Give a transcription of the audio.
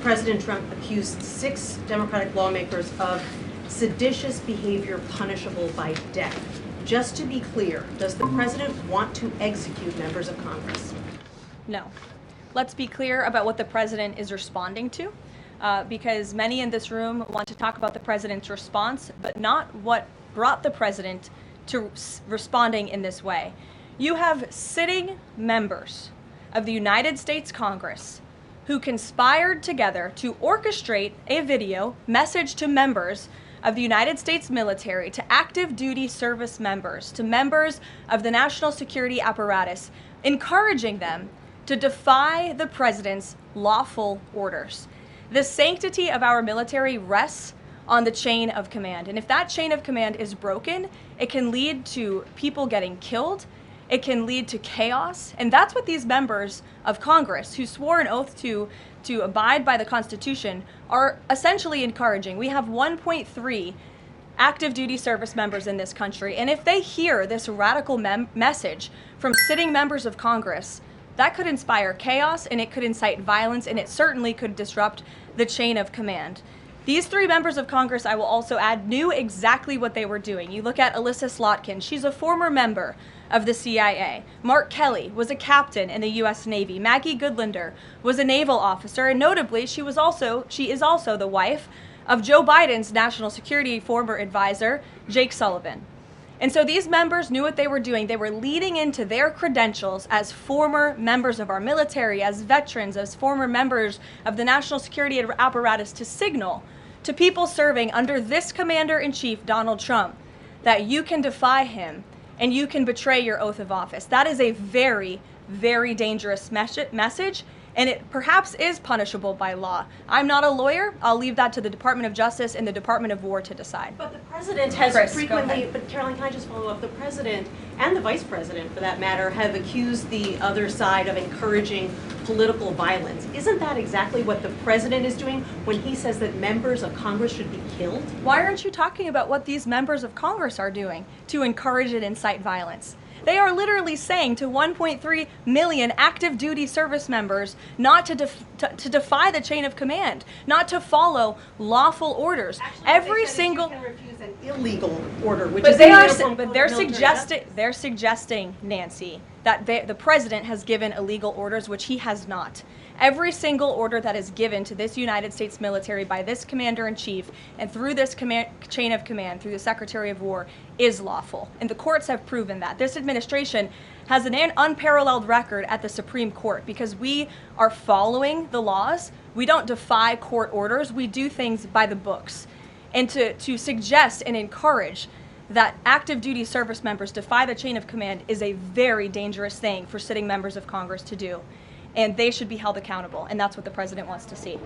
President Trump accused 6 Democratic lawmakers of seditious behavior punishable by death. Just to be clear, does the president want to execute members of Congress? No. Let's be clear about what the president is responding to, because many in this room want to talk about the president's response, but not what brought the president to responding in this way. You have sitting members of the United States Congress who conspired together to orchestrate a video message to members of the United States military, to active duty service members, to members of the national security apparatus, encouraging them to defy the president's lawful orders. The sanctity of our military rests on the chain of command. And if that chain of command is broken, it can lead to people getting killed. It can lead to chaos. And that's what these members of Congress, who swore an oath to abide by the Constitution, are essentially encouraging. We have 1.3 active duty service members in this country. And if they hear this radical message from sitting members of Congress, that could inspire chaos, and it could incite violence, and it certainly could disrupt the chain of command. These 3 members of Congress, I will also add, knew exactly what they were doing. You look at Alyssa Slotkin. She's a former member of the CIA. Mark Kelly was a captain in the U.S. Navy. Maggie Goodlander was a naval officer, and notably, she is also the wife of Joe Biden's national security former advisor, Jake Sullivan. And so these members knew what they were doing. They were leading into their credentials as former members of our military, as veterans, as former members of the national security apparatus to signal to people serving under this commander-in-chief, Donald Trump, that you can defy him and you can betray your oath of office. That is a very, very dangerous message, and it perhaps is punishable by law. I'm not a lawyer. I'll leave that to the Department of Justice and the Department of War to decide. But the president has Chris, frequently, but Karoline, can I just follow up? The president and the vice president, for that matter, have accused the other side of encouraging political violence. Isn't that exactly what the president is doing when he says that members of Congress should be killed? Why aren't you talking about what these members of Congress are doing to encourage and incite violence? They are literally saying to 1.3 million active duty service members not to defy the chain of command, not to follow lawful orders. Actually, Every they said single you can refuse an illegal order, which but is they are illegal but from they're military they're suggesting, Nancy, that the president has given illegal orders, which he has not. Every single order that is given to this United States military by this commander-in-chief and through this chain of command, through the Secretary of War, is lawful. And the courts have proven that. This administration has an unparalleled record at the Supreme Court because we are following the laws. We don't defy court orders. We do things by the books. And to suggest and encourage that active duty service members defy the chain of command is a very dangerous thing for sitting members of Congress to do. And they should be held accountable, and that's what the president wants to see.